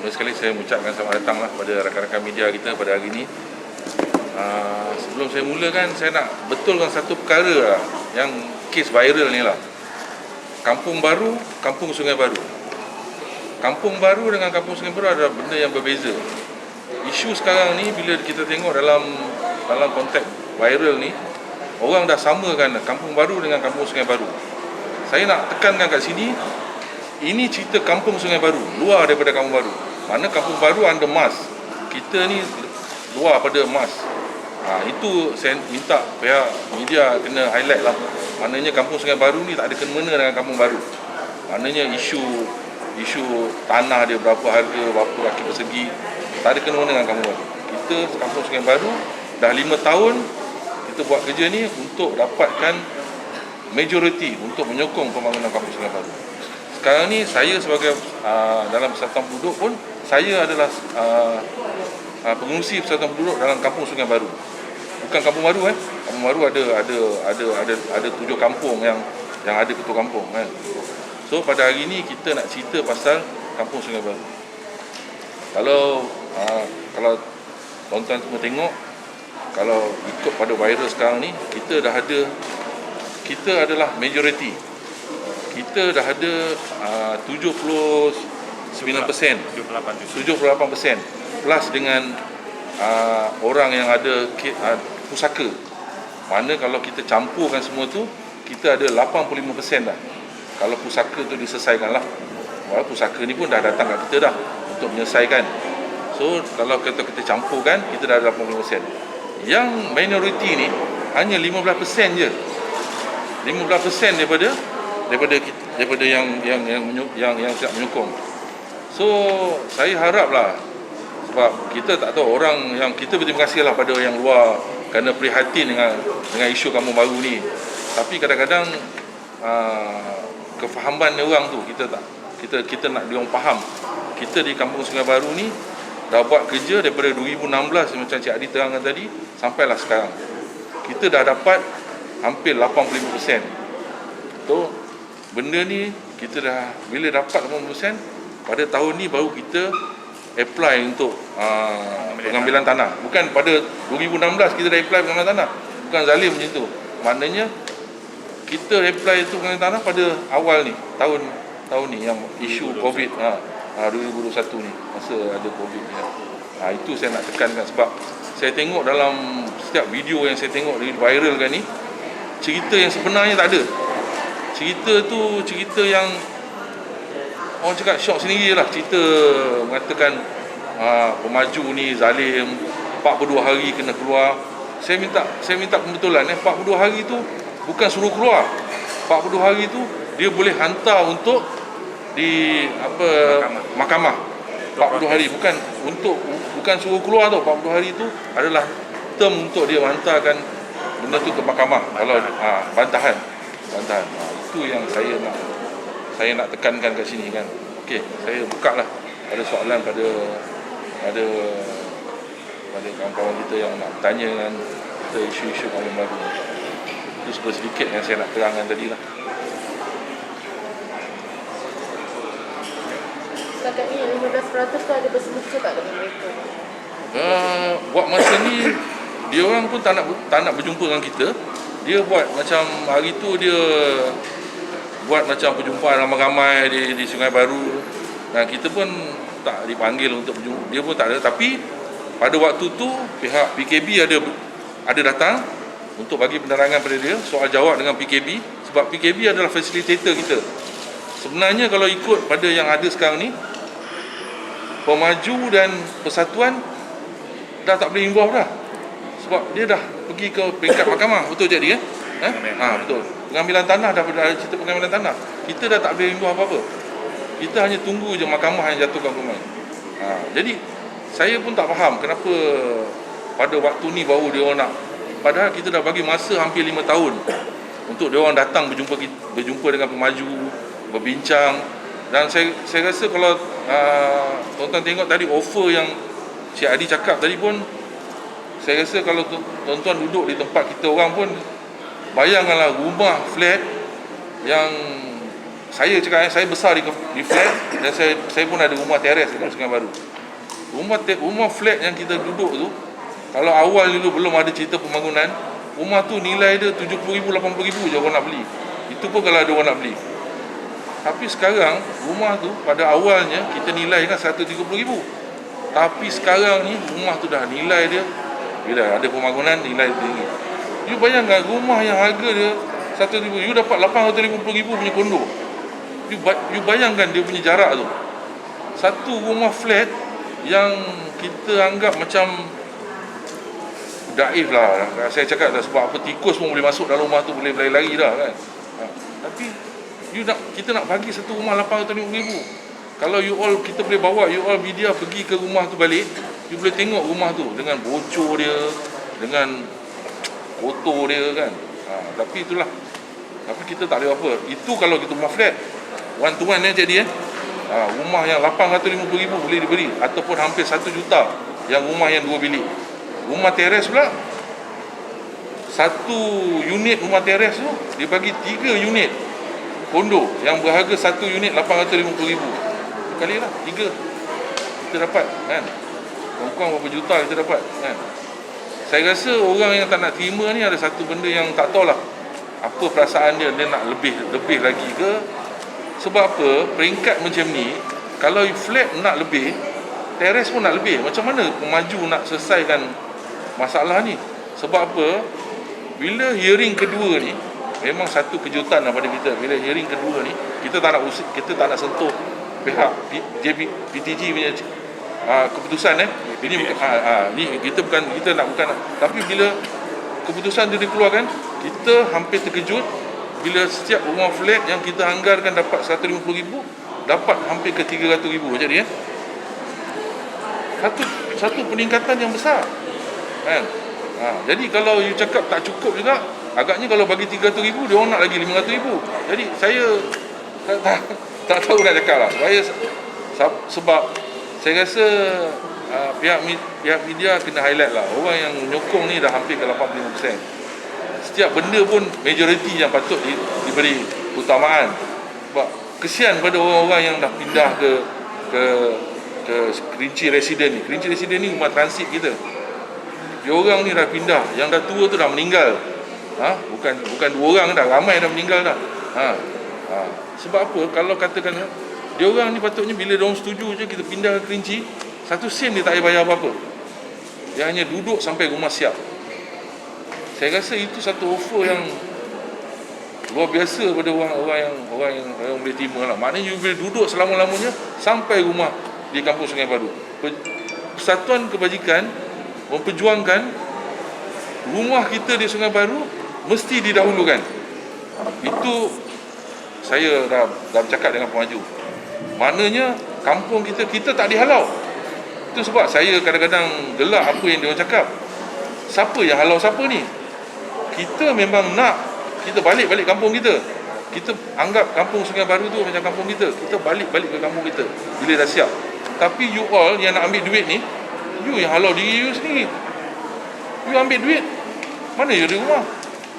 Mula sekali saya mengucapkan selamat datanglah kepada rakan-rakan media kita pada hari ini. Sebelum saya mulakan, saya nak betulkan satu perkara lah, yang kes viral ni lah. Kampung Baru, Kampung Sungai Baru. Kampung Baru dengan Kampung Sungai Baru adalah benda yang berbeza. Isu sekarang ni bila kita tengok dalam konteks viral ni, orang dah samakan Kampung Baru dengan Kampung Sungai Baru. Saya nak tekankan kat sini, ini cerita Kampung Sungai Baru, luar daripada Kampung Baru. Mana Kampung Baru under MAS, kita ni luar pada MAS. Itu saya minta pihak media kena highlight lah. Maknanya Kampung Sungai Baru ni tak ada kena-mena dengan Kampung Baru. Maknanya isu tanah dia berapa harga, berapa kaki persegi, tak ada kena-mena dengan Kampung Baru. Kita Kampung Sungai Baru dah 5 tahun kita buat kerja ni untuk dapatkan majoriti untuk menyokong pembangunan Kampung Sungai Baru. Sekarang ni saya sebagai dalam Persatuan Penduduk pun, saya adalah pengurusi Persatuan Penduduk dalam Kampung Sungai Baru. Bukan Kampung Baru Kampung Baru ada 7 kampung yang ada ketua kampung kan. So pada hari ni kita nak cerita pasal Kampung Sungai Baru. Kalau tuan-tuan semua tengok, kalau ikut pada viral sekarang ni, kita adalah majoriti. Kita dah ada 79%, 78% plus dengan orang yang ada pusaka. Mana kalau kita campurkan semua tu, kita ada 85% dah. Kalau pusaka tu diselesaikan lah. Walaupun pusaka ni pun dah datang kat kita dah untuk menyelesaikan. So kalau kita campurkan, kita dah ada 85%. Yang minoriti ni hanya 15% je. 15% daripada yang tidak menyokong. So saya haraplah, sebab kita tak tahu orang yang kita berterima kasih lah pada yang luar kerana prihatin dengan isu Kampung Baru ni. Tapi kadang-kadang kefahaman orang tu kita nak dia orang faham. Kita di Kampung Sungai Baru ni dah buat kerja daripada 2016 macam Cik Adi terangkan tadi sampailah sekarang. Kita dah dapat hampir 85%. So benda ni kita dah bila dapat 85%, pada tahun ni baru kita apply untuk pengambilan tanah. Bukan pada 2016 kita dah apply pengambilan tanah. Bukan zalim macam tu. Maknanya kita apply itu pengambilan tanah pada awal ni, tahun ni yang isu COVID 2021 ni, masa ada COVID ni. Itu saya nak tekankan, sebab saya tengok dalam setiap video yang saya tengok di viral kan ni, cerita yang sebenarnya tak ada. Cerita tu cerita yang orang cakap syok sendiri lah. Cerita mengatakan pemaju ni zalim, 42 hari kena keluar. Saya minta pembetulan 42 hari tu bukan suruh keluar. 42 hari tu dia boleh hantar untuk di mahkamah. 40 hari bukan suruh keluar tau. 40 hari tu adalah term untuk dia hantarkan benda tu ke mahkamah. Kalau bantahan. Itu yang saya nak tekankan kat sini kan. Okey, saya buka lah ada soalan pada kawan-kawan kita yang nak bertanya kan kita isu-isu Kampung Baru. Itu sedikit yang saya nak terangkan tadi lah. Setakat ni 15% tu ada bersemuka tak dengan mereka? Buat masa ni dia orang pun tak nak berjumpa dengan kita. Dia buat macam hari tu dia buat macam perjumpaan ramai-ramai di Sungai Baru, dan kita pun tak dipanggil untuk berjumpa. Dia pun tak ada. Tapi pada waktu tu pihak PKB ada datang untuk bagi penerangan pada dia, soal jawab dengan PKB. Sebab PKB adalah fasilitator kita. Sebenarnya kalau ikut pada yang ada sekarang ni, Pemaju dan Persatuan dah tak boleh involve dah. Sebab dia dah pergi ke peringkat mahkamah. Betul jadi betul. Pengambilan tanah dah ada cerita pengambilan tanah. Kita dah tak boleh involve apa-apa. Kita hanya tunggu je mahkamah yang jatuhkan hukuman. Jadi saya pun tak faham kenapa pada waktu ni baru dia orang nak. Padahal kita dah bagi masa hampir 5 tahun untuk dia orang datang berjumpa dengan pemaju, berbincang. Dan saya rasa kalau tuan-tuan tengok tadi offer yang Cik Adi cakap tadi pun, saya rasa kalau tuan-tuan duduk di tempat kita orang pun, bayangkanlah rumah flat yang saya cakap saya besar di flat dan saya pun ada rumah teres dekat Sungai Baru. Rumah flat yang kita duduk tu, kalau awal dulu belum ada cerita pembangunan, rumah tu nilai dia 70,000 80,000 je orang nak beli. Itu pun kalau ada orang nak beli. Tapi sekarang rumah tu pada awalnya kita nilai kan 130,000. Tapi sekarang ni rumah tu dah nilai dia, bila ada pembangunan nilai tinggi. You bayangkan rumah yang harga dia 100,000, you dapat 850,000 punya kondo. You bayangkan dia punya jarak tu. Satu rumah flat yang kita anggap macam daif lah. Saya cakap dah, sebab apa, tikus pun boleh masuk dalam rumah tu, boleh lari-lari dah kan. Tapi kita nak bagi satu rumah 850,000. Kalau kita boleh bawa you all media pergi ke rumah tu balik, you boleh tengok rumah tu dengan bocor dia, dengan kotor dia kan. Tapi itulah. Tapi kita tak boleh apa. Itu kalau kita rumah flat one to one jadi rumah yang 850,000 boleh dibeli, ataupun hampir 1 juta yang rumah yang 2 bilik. Rumah teres pula, satu unit rumah teres tu dia bagi 3 unit kondo yang berharga satu unit 850,000. Kali lah 3 kita dapat kan, kurang berapa juta kita dapat kan. Saya rasa orang yang tak nak terima ni ada satu benda yang tak tahulah apa perasaan dia nak lebih lagi ke. Sebab apa, peringkat macam ni, kalau flat nak lebih, teres pun nak lebih. Macam mana maju nak selesaikan masalah ni? Sebab apa, bila hearing kedua ni memang satu kejutan lah pada kita. Bila hearing kedua ni kita tak nak sentuh pihak PTG punya keputusan ini ni kita nak bukan, tapi bila keputusan itu dikeluarkan, kita hampir terkejut bila setiap rumah flat yang kita anggarkan dapat 150,000 dapat hampir ke 300,000 jadi satu peningkatan yang besar kan. Jadi kalau you cakap tak cukup juga, agaknya kalau bagi 300,000 dia orang nak lagi 500,000. Jadi saya tak tahu nak cakap lah. Sebab saya rasa pihak media kena highlight lah, orang yang menyokong ni dah hampir ke 85%. Setiap benda pun majoriti yang patut diberi utamaan. Sebab kesian pada orang-orang yang dah pindah ke Kerinci Residen ni. Kerinci Residen ni rumah transit kita. Dia orang ni dah pindah, yang dah tua tu dah meninggal. Bukan 2 orang dah, ramai dah meninggal dah. Sebab apa, kalau katakan dia orang ni patutnya bila dia orang setuju je kita pindah ke Kerinci, 1 sen dia tak payah bayar apa-apa. Dia hanya duduk sampai rumah siap. Saya rasa itu satu offer yang luar biasa pada orang yang boleh terima lah. Maknanya you boleh duduk selama-lamanya sampai rumah di Kampung Sungai Baru. Persatuan Kebajikan memperjuangkan rumah kita di Sungai Baru mesti didahulukan. Itu saya dah bercakap dengan pemaju. Maknanya kampung kita tak dihalau. Itu sebab saya kadang-kadang gelak apa yang dia orang cakap. Siapa yang halau siapa ni? Kita memang nak kita balik kampung kita. Kita anggap kampung Sungai Baru tu macam kampung kita. Kita balik ke kampung kita bila dah siap. Tapi you all yang nak ambil duit ni, you yang halau diri you sendiri. You ambil duit, mana you ada rumah?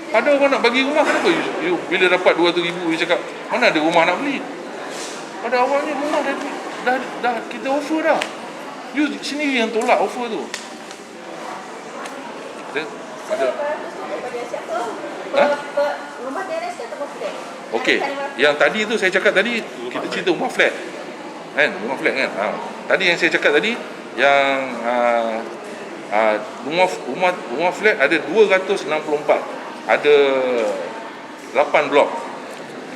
Ada orang nak bagi rumah, kenapa you bila dapat 200,000 you cakap mana ada rumah nak beli? Pada awalnya rumah dah kita offer dah. You sendiri yang tolak offer tu. Ada rumah teres ke atau flat? Okey, yang tadi tu saya cakap tadi kita cerita rumah flat. Kan, rumah flat kan. Tadi yang saya cakap tadi yang rumah flat ada 264. Ada 8 blok.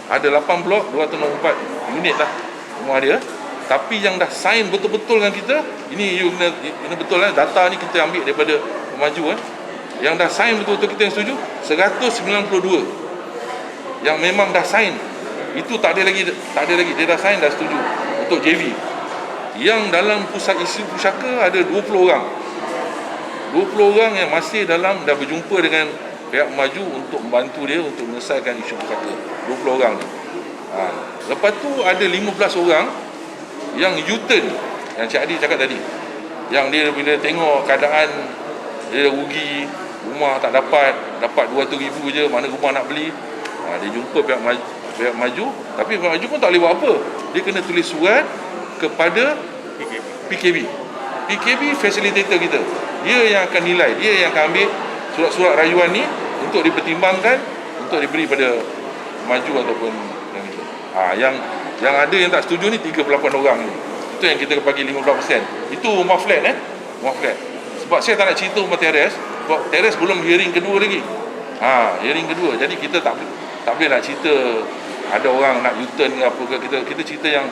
Ada 8 blok 264 unit lah rumah dia. Tapi yang dah sign betul-betul dengan kita, ini you kena betul lah, data ni kita ambil daripada pemaju yang dah sign betul-betul kita yang setuju 192 yang memang dah sign. Itu tak ada lagi dia dah sign, dah setuju untuk JV. Yang dalam pusat isu pusaka ada 20 orang 20 orang yang masih dah berjumpa dengan pihak maju untuk membantu dia untuk menyelesaikan isu pusaka. 20 orang ni. Lepas tu ada 15 orang yang U-turn, yang Cik Adi cakap tadi, yang dia bila tengok keadaan dia rugi, rumah tak dapat 200,000 je, mana rumah nak beli, dia jumpa pihak maju, tapi pihak maju pun tak boleh buat apa. Dia kena tulis surat kepada PKB. PKB facilitator kita. Dia yang akan nilai, dia yang akan ambil surat-surat rayuan ni untuk dipertimbangkan, untuk diberi pada maju ataupun yang itu. Yang ada yang tak setuju ni 38 orang ni. Itu yang kita bagi 15%. Itu rumah flat rumah flat. Sebab saya tak nak cerita rumah teres, sebab teres belum hearing kedua lagi. Hearing kedua. Jadi kita tak boleh nak cerita ada orang nak U-turn ke apa ke. Kita cerita yang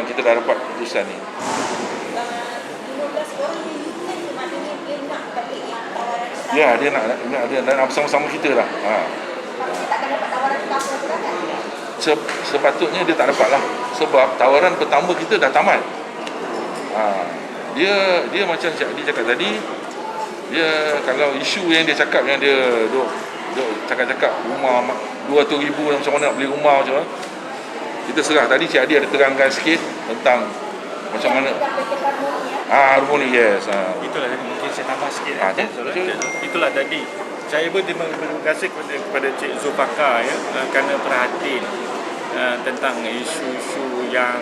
kita dah dapat keputusan ni. 15 orang yang U-turn tu maknanya dia nak dapat tawaran. Ya, dia nak bersama-sama kita lah. Dia takkan dapat tawaran kampung tu kan? Sepatutnya dia tak dapat lah. Sebab tawaran pertama kita dah tamat. Dia macam Cik Adi cakap tadi, dia kalau isu yang dia cakap, yang dia duk cakap rumah 200,000 macam mana nak beli rumah macam mana, kita serah. Tadi Cik Adi ada terangkan sikit tentang macam mana harmoni. Yes. Itulah tadi mungkin saya tambah sikit. Itulah tadi saya pun terima kasih kepada Cik Zulfaqar kerana perhatian tentang isu-isu yang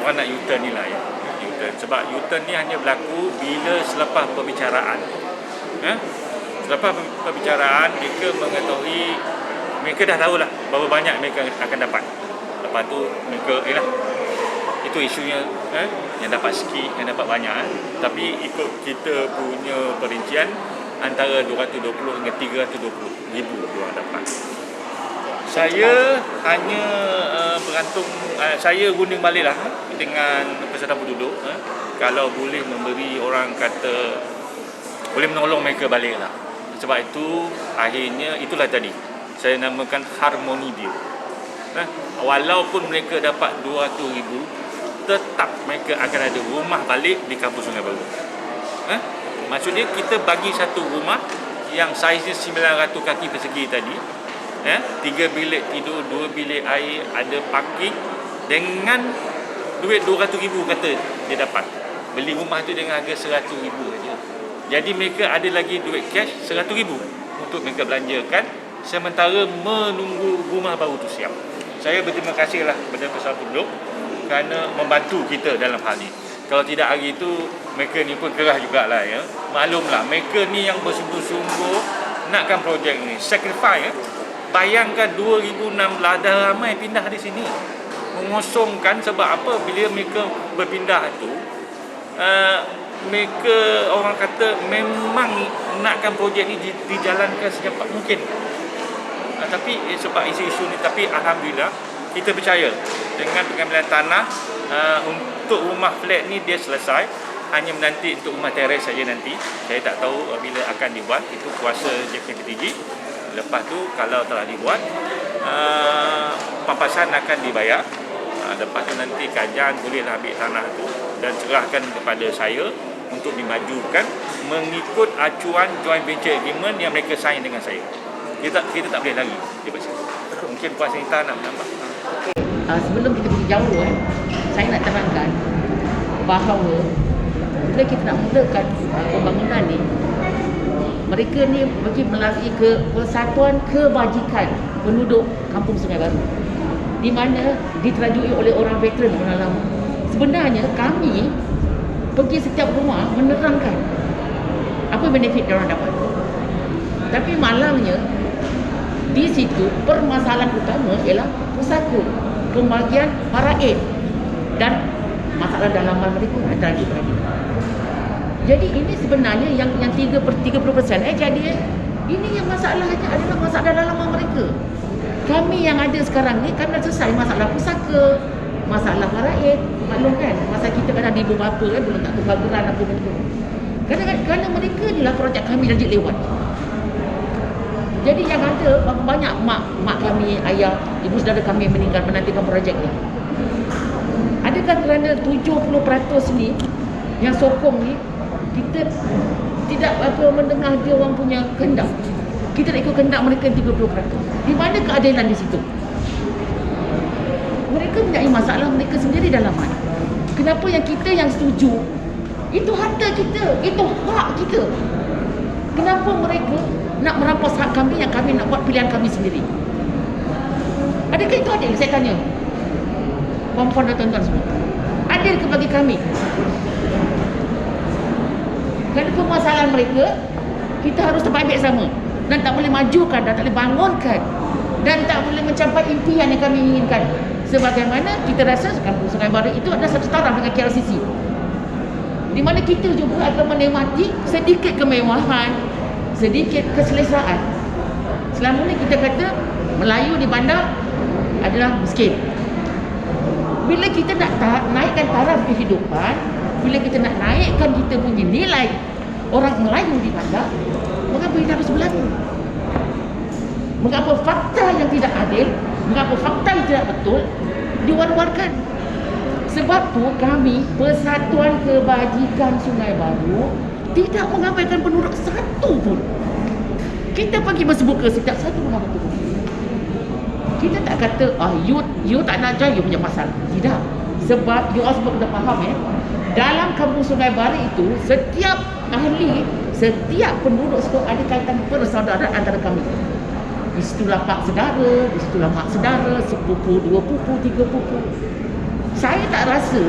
orang nak U-turn ni lah ya. U-turn. Sebab U-turn ni hanya berlaku bila selepas perbicaraan. Selepas perbicaraan, mereka mengetahui, mereka dah tahulah berapa banyak mereka akan dapat. Lepas tu mereka itu isunya yang dapat sikit, yang dapat banyak. Tapi ikut kita punya perincian, antara 220 hingga 320 ribu orang dapat. Saya hanya bergantung, saya guna baliklah dengan Persatuan Penduduk. Kalau boleh memberi, orang kata boleh menolong mereka baliklah. Sebab itu akhirnya itulah tadi saya namakan harmoni deal. Walaupun mereka dapat 200,000, tetap mereka akan ada rumah balik di kampung Sungai Baru. Maksudnya kita bagi satu rumah yang saiznya 900 kaki persegi tadi, 3 bilik tidur, 2 bilik air, ada parking, dengan duit 200,000 kata dia dapat. Beli rumah tu dengan harga 100,000 saja. Jadi mereka ada lagi duit cash 100,000 untuk mereka belanjakan sementara menunggu rumah baru tu siap. Saya berterima kasihlah kepada Persatuan Penduduk kerana membantu kita dalam hal ni. Kalau tidak hari itu, mereka ni pun kerah jugalah ya. Maklumlah, mereka ni yang bersungguh-sungguh nakkan projek ni. Sacrifice Bayangkan 2016 dah ramai pindah di sini. Mengosongkan sebab apa? Bila mereka berpindah tu, mereka orang kata memang nakkan projek ni dijalankan secepat mungkin. Tapi sebab isu-isu ni, tapi alhamdulillah kita percaya dengan pengambilan tanah untuk rumah flat ni dia selesai. Hanya menanti untuk rumah teres saja nanti. Saya tak tahu bila akan dibuat, itu kuasa JPPTG. Lepas tu kalau telah dibuat, pampasan akan dibayar. Lepas tu nanti kajian bolehlah ambil tanah tu dan serahkan kepada saya untuk dimajukan mengikut acuan joint venture agreement yang mereka sign dengan saya. Kita tak boleh lagi daripada situ. Mungkin Puan Senita nak menambah. Sebelum kita pergi jauh, saya nak terangkan bahawa bila kita nak mulakan pembangunan ni, mereka ni pergi melalui ke Persatuan Kebajikan Penduduk Kampung Sungai Baru, di mana diterajui oleh orang veteran orang lama. Sebenarnya kami pergi setiap rumah menerangkan apa benefit dia orang dapat. Tapi malangnya di situ permasalahan utama ialah pusaka, pembagian faraid dan masalah dalaman mereka antara beradik. Jadi ini sebenarnya yang 30% jadi ini yang masalahnya adalah masalah dalaman mereka. Kami yang ada sekarang ni kan dah selesai masalah pusaka, masalah faraid, maklum kan, masa kita kan ada ibu bapa kan belum tak kebageran apa benda. Kerana mereka ni lah projek kami dah lewat. Jadi yang ada banyak mak kami, ayah, ibu saudara kami yang meninggal menantikan projek ni. Adakah kerana 70% ni yang sokong ni kita tidak mendengar dia orang punya kehendak? Kita nak ikut kehendak mereka 30%. Di mana keadilan di situ? Mereka mempunyai masalah mereka sendiri dalaman. Kenapa yang kita yang setuju? Itu harta kita, itu hak kita. Kenapa mereka nak merampas hak kami yang kami nak buat pilihan kami sendiri? Adakah itu adil? Saya tanya. Puan-puan dan tuan-tuan semua. Adil ke bagi kami? Kerana permasalahan mereka, kita harus terbaik sama. Dan tak boleh majukan, dan tak boleh bangunkan. Dan tak boleh mencapai impian yang kami inginkan. Sebagaimana kita rasa Kampung Sungai Baru itu adalah satu taraf dengan KLCC. Di mana kita juga akan menikmati sedikit kemewahan, sedikit keselesaan. Selama ni kita kata Melayu di bandar adalah miskin. Bila kita nak naikkan taraf kehidupan, bila kita nak naikkan kita punya nilai orang Melayu di bandar, mengapa ini harus berlaku? Mengapa fakta yang tidak adil, mengapa fakta yang tidak betul diwar-warkan? Sebab tu kami, Persatuan Kebajikan Sungai Baru, tidak mengabaikan penduduk satu pun. Kita pergi bersebuka setiap satu rumah betul. Kita tak kata, you tak nak join, you punya masalah. Tidak. Sebab you all semua kena faham dalam Kampung Sungai Baru itu, setiap ahli, setiap penduduk itu ada kaitan persaudaraan antara kami. Di situlah pak sedara, di situlah mak sedara, sepupu, dua pupu, tiga pupu. Saya tak rasa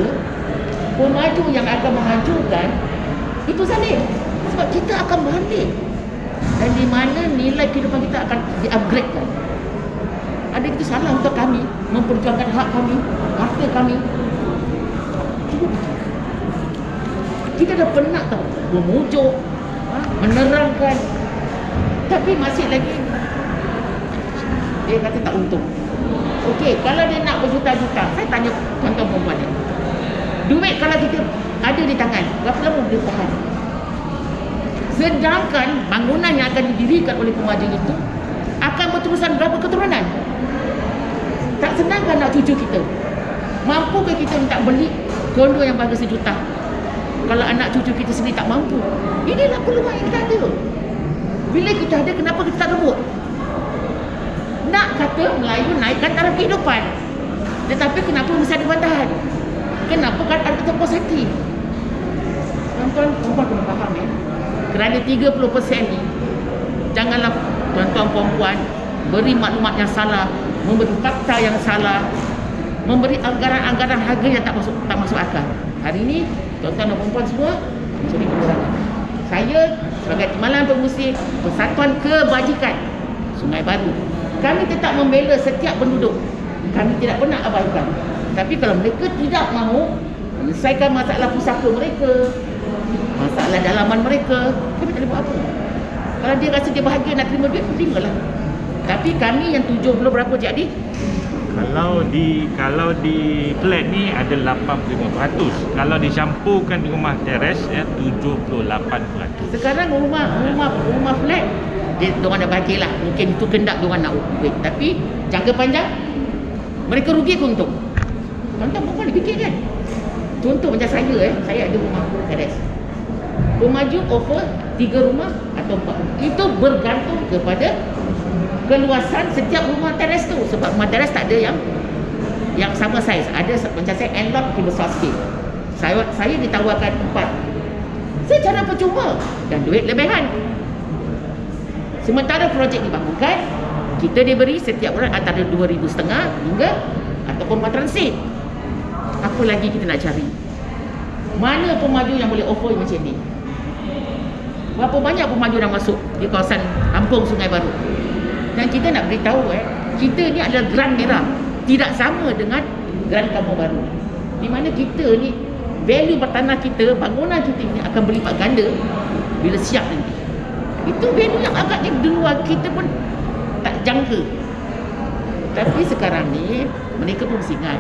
pemaju yang akan menghancurkan itu zalim. Sebab kita akan balik. Dan di mana nilai kehidupan kita akan di-upgradekan. Ada itu salah untuk kami memperjuangkan hak kami, harta kami. Kita dah penat tau memujuk, menerangkan, tapi masih lagi dia kata tak untung. Okey, kalau dia nak berjuta-juta, saya tanya tuan-tuan perempuan ni, duit kalau kita ada di tangan, berapa lama boleh tahan? Sedangkan bangunan yang akan didirikan oleh pemaju itu akan berterusan berapa keturunan? Tak senang kan nak cucu kita? Mampukah kita minta beli kondo yang harga sejuta kalau anak cucu kita sendiri tak mampu? Inilah peluang yang kita ada. Bila kita ada, kenapa kita tak rebut? Nak kata Melayu naikkan taraf kehidupan, tetapi kenapa mesti ada bantahan? Kenapa kan ada ketua puas hati? Tuan-tuan perempuan kena faham kerana 30% ni, janganlah tuan-tuan perempuan beri maklumat yang salah, memberi fakta yang salah, memberi anggaran-anggaran harga yang tak masuk akal. Hari ini tuan-tuan dan perempuan semua curi penerangan. Saya sebagai Timbalan Pengusir Persatuan Kebajikan Sungai Baru, kami tetap membela setiap penduduk. Kami tidak pernah abaikan. Tapi kalau mereka tidak mahu menyelesaikan masalah pusaka mereka, masalah dalaman mereka, kami tak boleh buat apa. Kalau dia rasa dia bahagia nak terima duit, terimalah. Tapi kami yang 70 berapa jadi? Kalau di flat ni ada 85%. Kalau dicampurkan di rumah teres 78%. Sekarang rumah flat diorang dah bagi lah. Mungkin itu kendak diorang nak upgrade. Tapi jangka panjang mereka rugi ke untung? Tuan-tuan perempuan dia fikir kan? Contoh macam saya ada rumah teres. Pemaju offer 3 rumah atau 4. Itu bergantung kepada keluasan setiap rumah teres tu. Sebab rumah teres tak ada yang sama saiz. Ada macam saya end-lot mungkin besar sikit. Saya ditawarkan 4 secara percuma dan duit lebihan. Sementara projek dibangunkan, kita diberi setiap bulan antara 2,500 hingga ataupun 4 transit. Apa lagi kita nak cari? Mana pemaju yang boleh offer macam ni? Berapa banyak pemaju yang masuk di kawasan Kampung Sungai Baru? Dan kita nak beritahu kita ni adalah Geran Merah, tidak sama dengan Geran Kampung Baru. Di mana kita ni value bertanah kita, bangunan kita ni akan berlipat ganda bila siap nanti. Itu value yang agaknya di luar kita pun tak jangka. Tapi sekarang ni mereka pun mesti ingat,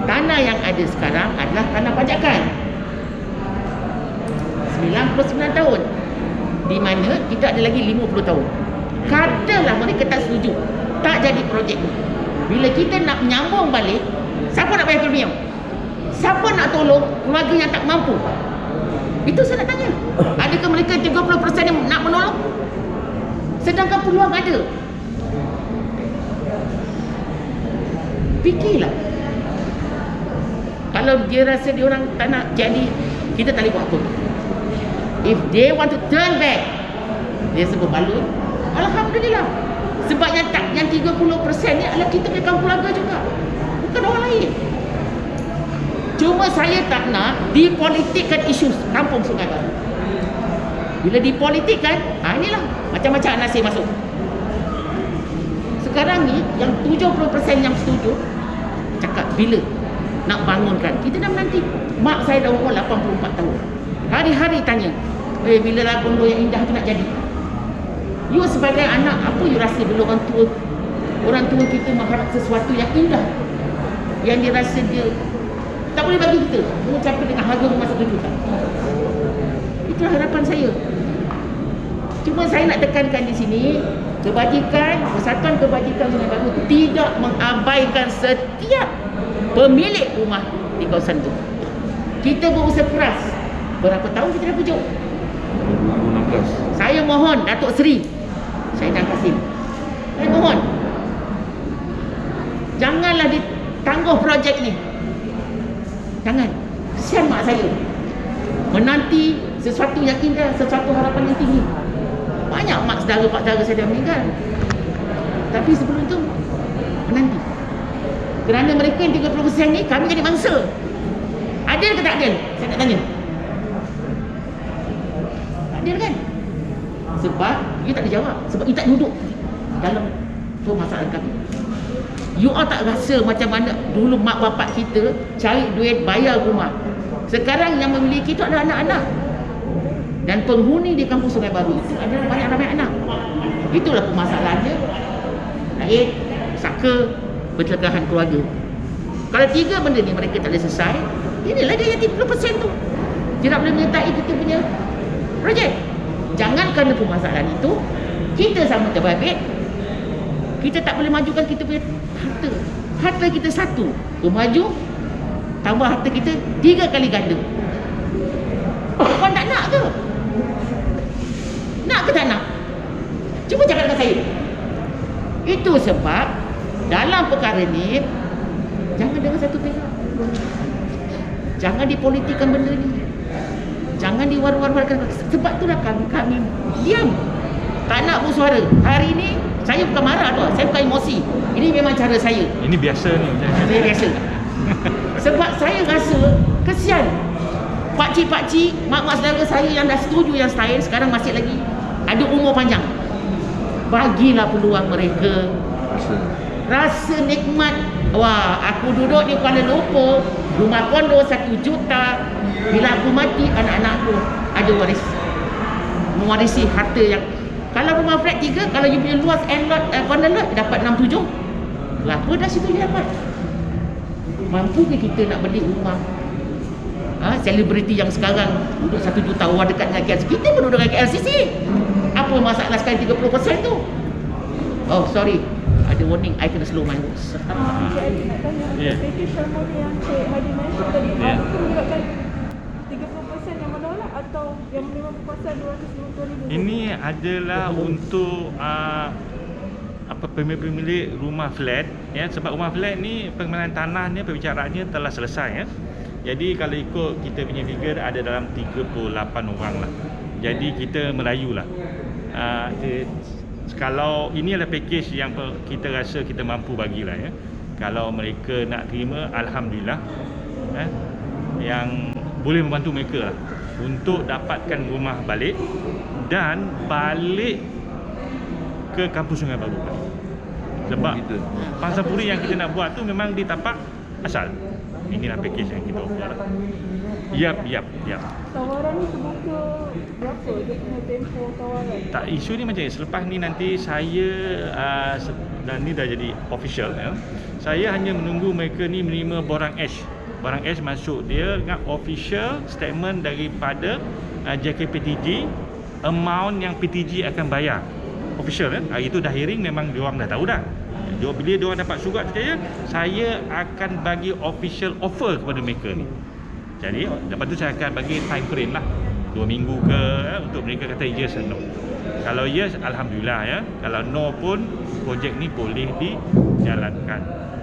tanah yang ada sekarang adalah tanah pajakan 99 tahun, di mana kita ada lagi 50 tahun. Katalah mereka tak setuju, tak jadi projek ni, bila kita nak menyambung balik, siapa nak bayar premium? Siapa nak tolong keluarga yang tak mampu? Itu saya nak tanya. Adakah mereka 30% yang nak menolong? Sedangkan peluang ada. Fikirlah. Kalau dia rasa dia orang tak nak jadi, kita tak boleh buat apa. If they want to turn back, dia sebut balut, alhamdulillah. Sebab yang 30% ni adalah kita punya kampung keluarga juga, bukan orang lain. Cuma saya tak nak dipolitikkan isu kampung Sungai Baru. Bila dipolitikkan, inilah macam-macam nasib masuk. Sekarang ni yang 70% yang setuju cakap bila nak bangunkan. Kita dah menanti. Mak saya dah umur 84 tahun. Hari-hari tanya, bila kondo yang indah tu nak jadi? You sebagai anak, apa you rasa bila orang tua kita mengharap sesuatu yang indah, yang dia rasa dia tak boleh bagi kita, mencapai dengan harga rumah 1 juta. Itulah harapan saya. Cuma saya nak tekankan di sini, Persatuan Kebajikan Sungai Baru tidak mengabaikan setiap pemilik rumah di kawasan itu. Kita berusaha keras. Berapa tahun kita dah pujuk? 2016. Saya mohon Datuk Seri Syahidan Kasim, saya mohon janganlah ditangguh projek ni. Jangan. Kesian mak saya menanti sesuatu yang indah, sesuatu harapan yang tinggi. Banyak mak saudara, pak saudara saya dah meninggal, tapi sebelum tu menanti. Kerana mereka yang 30% ni kami jadi mangsa. Adil ke tak adil? Saya nak tanya. Tak adil kan? Sebab you tak dijawab. Sebab you tak duduk dalam permasalahan kami. You all tak rasa macam mana dulu mak bapak kita cari duit bayar rumah. Sekarang yang memiliki itu adalah anak-anak. Dan penghuni di kampung Sungai Baru itu adalah banyak ramai anak. Itulah permasalahannya. Naik, saka, pencegahan keluarga. Kalau 3 benda ni mereka tak boleh selesai, inilah dia yang 30% tu. Tidak boleh menyertai kita punya projek. Jangan kerana permasalahan itu kita sama terbabit, kita tak boleh majukan kita punya harta. Harta kita satu, maju tambah harta kita 3 kali ganda. Kau tak nak ke? Nak ke tak nak? Cuba cakap dengan saya. Itu sebab dalam perkara ni jangan dengan satu pihak. Jangan dipolitikkan benda ni. Jangan diwar-warkan. Sebab itulah kami diam. Tak nak bersuara. Hari ni saya bukan marah tu, saya bukan emosi. Ini memang cara saya. Ini biasa ni. Saya biasa. Sebab saya rasa kesian pakcik-pakcik, mak-mak saudara saya yang dah setuju yang style sekarang masih lagi ada umur panjang. Bagilah peluang mereka. Rasa nikmat. Wah, aku duduk di Kuala Lumpur, rumah kondo 1 juta. Bila aku mati, anak-anakku ada waris, mewarisi harta yang. Kalau rumah flat 3, kalau you punya luas and lot, corner lot dapat 6-7. Berapa dah situ dia dapat? Mampu ke kita nak beli rumah? Selebriti yang sekarang duduk 1 juta orang dekat dengan KLCC. Kita pun duduk dengan KLCC. Apa masalah sekarang 30% tu? Oh, sorry. Ada warning, I kena slow my words. Cik Adi nak tanya, package harmoni yang Cik Hadi mention tadi, apakah menyebabkan 30% yang menolak atau yang memang berkuasa 250,000? Ini adalah untuk pemilik rumah flat, ya, sebab rumah flat ni pengenalan tanahnya, perbicaraannya telah selesai, ya. Jadi kalau ikut kita punya figure ada dalam 38 orang lah. Jadi kita merayu lah. Kalau ini adalah package yang kita rasa kita mampu bagilah, ya. Kalau mereka nak terima, alhamdulillah, yang boleh membantu mereka lah untuk dapatkan rumah balik dan balik ke kampung Sungai Baru. Sebab Pangsapuri yang kita nak buat tu memang di tapak asal. Inilah package yang kita offer lah. Yap. Tawaran ni terbuka berapa dia punya tempo tawaran? Tak, isu ni macam ni. Selepas ni nanti saya dan ni dah jadi official, ya. Saya hanya menunggu mereka ni menerima borang H. Borang H masuk dia dengan official statement daripada JKPTG, amount yang PTG akan bayar. Official, kan? Hari tu dah hearing, memang diorang dah tahu dah. Bila diorang dapat surat saya akan bagi official offer kepada mereka ni. Jadi lepas tu saya akan bagi time frame lah, 2 minggu ke, untuk mereka kata yes atau no. Kalau yes, alhamdulillah, ya. Kalau no pun projek ni boleh dijalankan,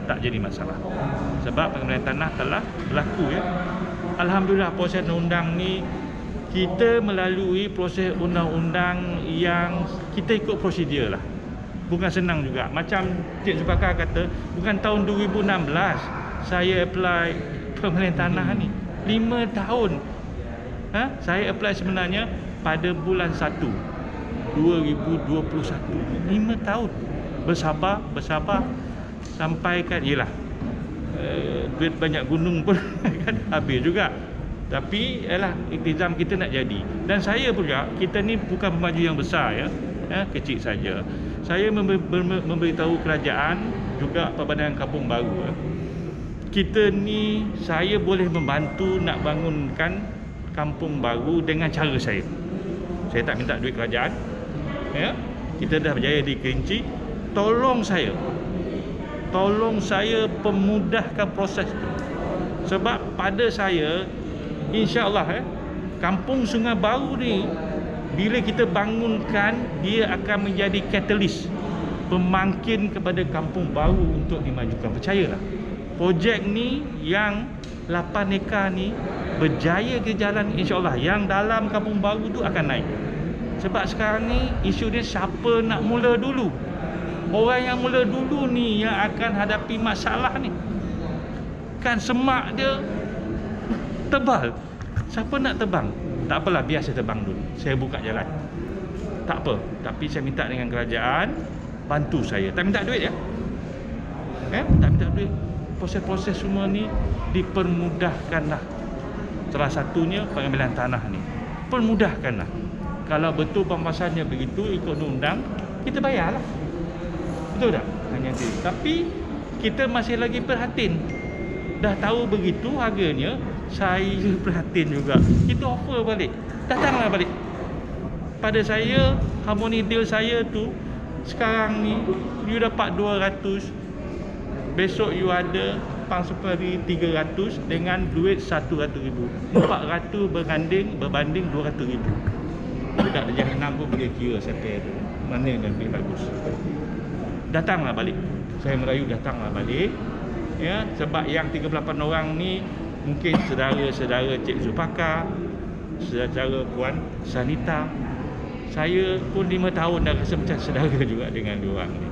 tak jadi masalah. Sebab pengambilan tanah telah berlaku, ya. Alhamdulillah, proses undang ni kita melalui proses undang-undang yang kita ikut prosedur lah. bukan senang juga. Macam Cik Zulfaqar kata, bukan tahun 2016 saya apply permanent tanah ni. 5 tahun. Saya apply sebenarnya pada bulan 1 2021. 5 tahun. Bersabar sampai kan yelah. Duit banyak gunung pun kan habis juga. Tapi yalah, iktizam kita nak jadi. Dan saya pula, kita ni bukan pemaju yang besar ya, kecil saja. Saya memberitahu kerajaan juga Perbandaran Kampung Baru. Kita ni, saya boleh membantu nak bangunkan kampung baru dengan cara saya. Saya tak minta duit kerajaan. Ya, kita dah berjaya di Kerinci. Tolong saya pemudahkan proses tu. Sebab pada saya, insya-Allah kampung Sungai Baru ni bila kita bangunkan, dia akan menjadi catalyst pemangkin kepada kampung baru untuk dimajukan. Percayalah, projek ni yang 8 ekar ni berjaya ke jalan, insya-Allah yang dalam kampung baru tu akan naik. Sebab sekarang ni isu dia siapa nak mula dulu. Orang yang mula dulu ni yang akan hadapi masalah ni. Kan semak dia tebal. Siapa nak tebang? Tak apalah, biar saya tebang dulu. Saya buka jalan. Tak apa. Tapi saya minta dengan kerajaan bantu saya. Tak minta duit ya. Tak minta duit. Proses-proses semua ni dipermudahkanlah. Salah satunya pengambilan tanah ni. Permudahkanlah. Kalau betul pemasarannya begitu ikut undang, kita bayarlah. Betul tak? Hanya itu. Tapi kita masih lagi perhatin. Dah tahu begitu harganya, saya perhatin juga. Kita offer balik. Datanglah balik. Pada saya, harmoni deal saya tu sekarang ni you dapat 200, besok you ada pang separi 300 dengan duit 100,000. 400 berbanding 200,000. Dekat Darjah 6 pun boleh kira sampai tu. Mana yang lebih bagus. Datanglah balik. Saya merayu datanglah balik. Ya, sebab yang 38 orang ni mungkin saudara-saudara Cik Zulfaqar, saudara Puan Sanita. Saya pun 5 tahun dah rasa macam saudara juga dengan diorang ni.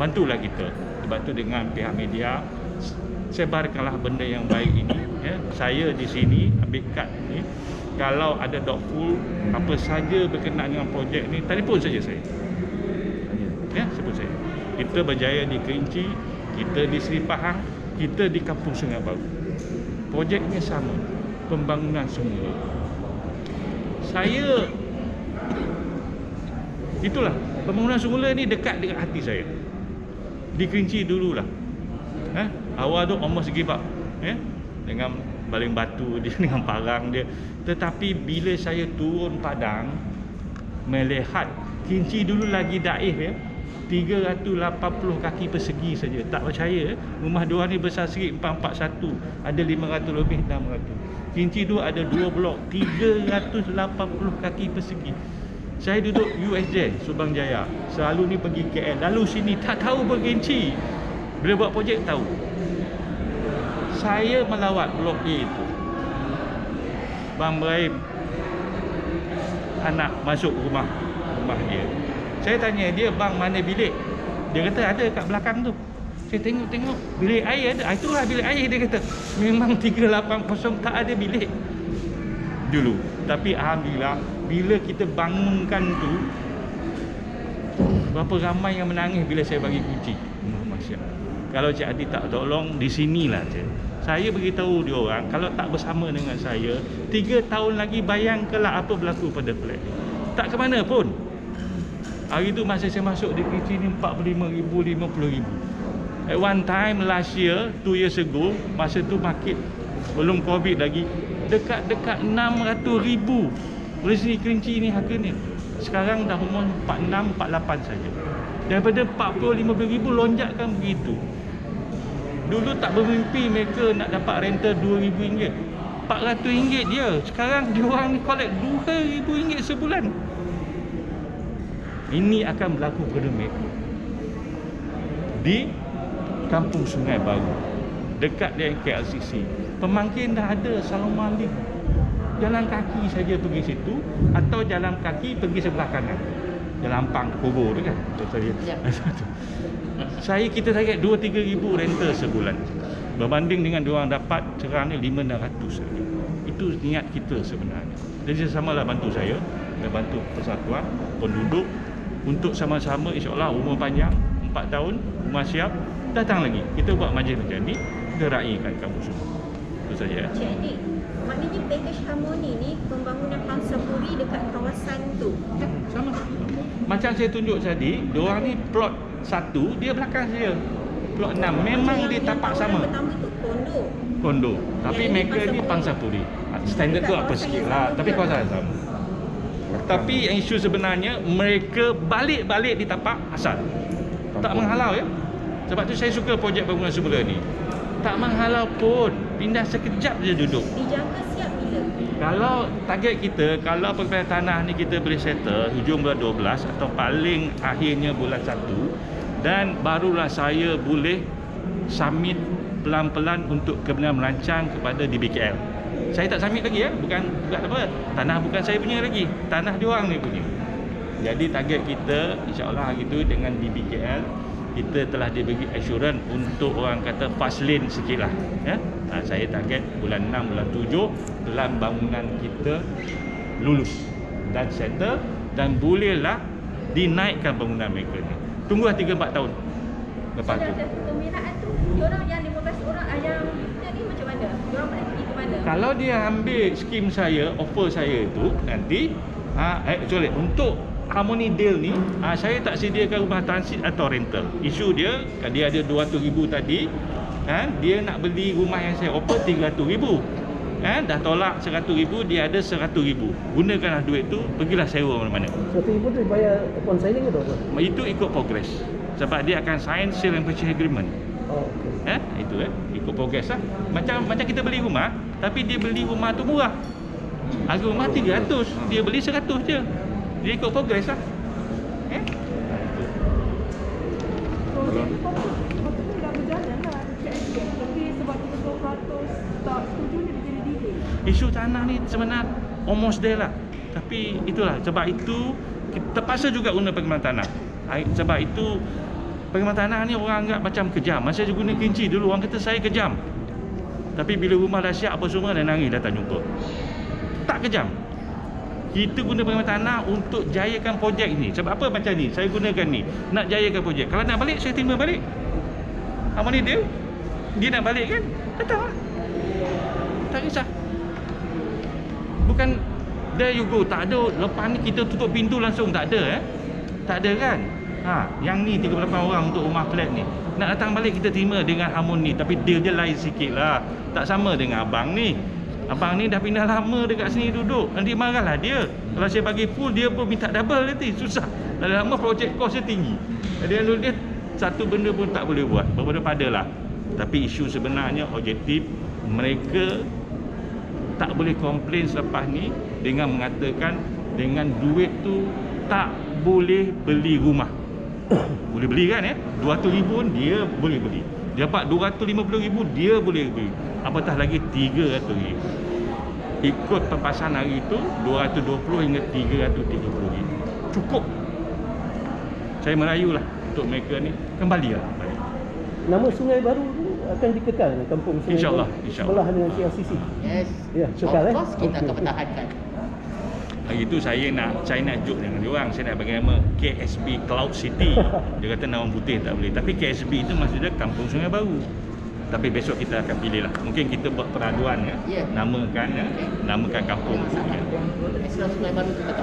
Bantulah kita. Sebab tu dengan pihak media sebarkanlah benda yang baik ini ya. Saya di sini ambil kad ni. Kalau ada doubtful apa saja berkenaan dengan projek ni, telefon saja saya. Ya, sebut saya. Kita berjaya di Kerinci, kita di Seri Pahang, kita di Kampung Sungai Baru. Projeknya sama, pembangunan semula. Saya itulah, pembangunan semula ni dekat dengan hati saya. Di Kerinci dululah. Awal tu almost give up. Dengan baling batu dia, dengan parang dia. Tetapi bila saya turun padang, melihat Kerinci dulu lagi daif ya. 380 kaki persegi saja. Tak percaya, rumah diorang ni besar sikit, 441. Ada 500 lebih, 600. Kerinci tu ada 2 blok, 380 kaki persegi. Saya duduk USJ, Subang Jaya. Selalu ni pergi KL. Lalu sini tak tahu berkerinci. Bila buat projek tahu. Saya melawat blok A itu. Bang Ibrahim anak masuk rumah dia. Saya tanya dia, bang mana bilik? Dia kata ada kat belakang tu. Saya tengok bilik air ada. Itulah bilik air dia kata. Memang 380 tak ada bilik dulu. Tapi alhamdulillah bila kita bangunkan tu, berapa ramai yang menangis bila saya bagi kunci. Masya-Allah. Kalau Cik Adi tak tolong, di sinilah je. Saya beritahu dia orang, kalau tak bersama dengan saya, 3 tahun lagi bayangkanlah apa berlaku pada flat. Tak ke mana pun. Hari tu masa saya masuk di Kerinci ni 45,000, 50,000. At one time last year, 2 years ago, masa tu market belum COVID lagi, dekat-dekat 600,000. Boleh sini Kerinci ni harga ni. Sekarang dah umur 46, 48 saja. Daripada 40-50,000 lonjakkan begitu. Dulu tak bermimpi mereka nak dapat rental RM2,000. RM400 dia. Sekarang diorang ni collect RM2,000 sebulan. Ini akan berlaku pada mereka. Di Kampung Sungai Baru, dekat dengan KLCC. Pemangkin dah ada, Assalamualaikum. Jalan kaki saja pergi situ, atau jalan kaki pergi sebelah kanan. lampang kubur tu kan. Ya. Saya kita target 2-3 ribu rental sebulan. Berbanding dengan diorang dapat cerang ni 500 saja. Itu niat kita sebenarnya. Jadi samalah bantu saya dan bantu persatuan penduduk untuk sama-sama insya-Allah umur panjang 4 tahun, rumah siap, datang lagi. Kita buat majlis macam ni, kita raikan kamu semua. Itu saja. Cik Adi, maknanya package harmoni ni pembangunan Pangsapuri dekat kawasan tu. Sama. Macam saya tunjuk tadi, diorang ni plot 1, dia belakang saya. Plot 6 memang dia tapak sama. Pertama tu Kondo. Tapi Yang ini mereka ni Pangsapuri. Standard tu apa sikit lah, tapi kawasan sama. Tapi yang isu sebenarnya mereka balik-balik di tapak asal. Tak menghalau ya. Sebab tu saya suka projek bangunan semula ni. Tak menghalau pun, pindah sekejap je duduk. dijangka siap bila? Kalau target kita, kalau pemilihan tanah ni kita boleh settle hujung bulan 12 atau paling akhirnya bulan 1, dan barulah saya boleh submit pelan-pelan untuk kebenaran merancang kepada DBKL. Saya tak submit lagi ya, bukan apa. Tanah bukan saya punya lagi, tanah diorang ni punya. Jadi target kita insya-Allah hari tu dengan DBKL kita telah diberi assurance untuk orang kata fast lane sikit lah ya. Saya target bulan 6, bulan 7 dalam bangunan kita lulus dan settle dan bolehlah dinaikkan bangunan mereka ni. Tunggulah 3-4 tahun lepas tu. Pembinaan tu, diorang yang 15 orang yang ni macam mana? Diorang boleh pergi ke mana? Kalau dia ambil skim saya, offer saya tu nanti untuk Harmony Deal ni, saya tak sediakan rumah transit atau rental. Isu dia ada 200,000 tadi, dia nak beli rumah yang saya offer 300,000. Dah tolak 100,000, dia ada 100,000. Gunakanlah duit tu, pergilah sewa mana-mana. 100,000 tu dibayar upon signing atau apa? Itu ikut progress. Sebab dia akan sign sale and purchase agreement. Oh, okey. Itu ikut progress lah. Macam kita beli rumah, tapi dia beli rumah tu murah. Harga rumah 300, dia beli 100 je. Dia ikut progress lah. Projek tu patutnya dah berjalan lah. Tapi sebab 30% tak setuju dia jadi delay. Isu tanah ni sebenarnya almost there lah. Tapi itulah, sebab itu kita terpaksa juga guna pengenalan tanah. Sebab itu pengenalan tanah ni orang anggap macam kejam. Masa saya guna kunci dulu, orang kata saya kejam. Tapi bila rumah dah siap apa semua, dah nangis datang jumpa. Tak kejam. Kita guna pengenalan tanah untuk jayakan projek ni. Sebab apa macam ni? Saya gunakan ni nak jayakan projek. Kalau nak balik, saya terima balik. Apa ni dia? Dia nak balik kan? Datang lah. Tak kisah. Bukan there you go. Tak ada. Lepas ni kita tutup pintu langsung. Tak ada Tak ada kan? Yang ni 38 orang untuk rumah flat ni. Nak datang balik kita terima dengan harmoni. Tapi deal dia lain sikit lah. Tak sama dengan abang ni. Abang ni dah pindah lama dekat sini duduk. Nanti marahlah dia. Kalau saya bagi full, dia pun minta double nanti. Susah. Dah lama projek cost dia tinggi. Jadi dia satu benda pun tak boleh buat. Berpada lah. Tapi isu sebenarnya objektif, mereka tak boleh komplain selepas ni dengan mengatakan dengan duit tu tak boleh beli rumah. Boleh beli kan 200,000 pun dia boleh beli. Dia dapat 250,000 dia boleh beli. Apatah lagi 300,000. Ikut pempasan hari itu 220 hingga 330,000. Cukup. Saya merayulah untuk mereka ni kembalilah balik. Nama Sungai Baru tu akan dikekal kampung Sungai InsyaAllah, Baru insyaAllah. sebelah dengan KLCC. Yes. Ya, Of kekal course kita akan Okey. pertahankan. Hari itu saya nak joke dengan dia orang. Saya nak bagi nama KSB Cloud City. Dia kata nama putih tak boleh. Tapi KSB itu maksudnya Kampung Sungai Baru. Tapi besok kita akan pilih lah. Mungkin kita buat peraduan Ya. namakan kampung. Islam Sungai Baru tu tak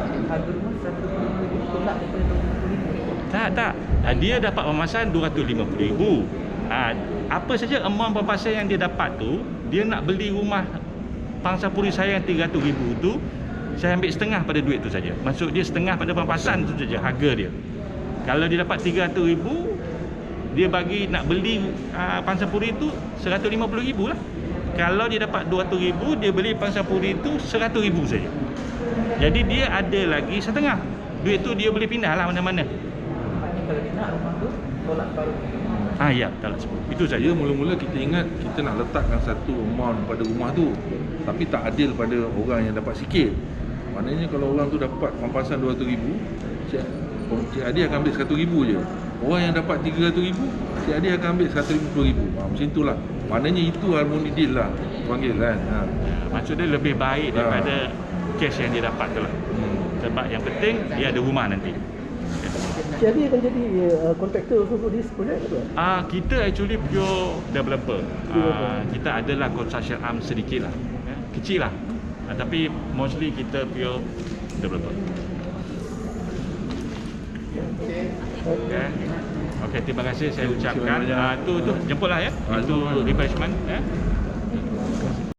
ada. Tak. Dia dapat pemasan 250,000. Apa saja amount pemasan yang dia dapat tu, dia nak beli rumah Pangsapuri saya yang 300,000 tu, saya ambil setengah pada duit tu saja. Maksud dia setengah pada pemasan tu saja harga dia. Kalau dia dapat 300,000, dia bagi nak beli Pangsapuri tu 150,000 lah. Kalau dia dapat 200,000, dia beli Pangsapuri tu 100,000 saja. Jadi dia ada lagi setengah. Duit tu dia boleh pindah lah mana-mana. Kalau dia nak rumah tu tolak baru. Ya, tak lah sebut. Itu saja. Dia mula-mula kita ingat kita nak letakkan satu amount pada rumah tu, tapi tak adil pada orang yang dapat sikit. Maknanya kalau orang tu dapat pampasan 200,000, Cik Adi akan ambil 100,000 je. Orang yang dapat 300,000, Cik Adi akan ambil 150,000. Macam itulah. Maknanya itu harmoni deal lah panggil kan. Maksud dia lebih baik daripada cash yang dia dapat tu lah. Sebab yang penting dia ada rumah nanti. Cik Adi akan jadi kontraktor untuk this project ke? Kita actually pure developer. Kita adalah construction arm sedikit lah, kecil lah. Tapi mostly kita pure developer. Okay, terima kasih saya ucapkan. Tu jemputlah ya. Itu refreshment ya.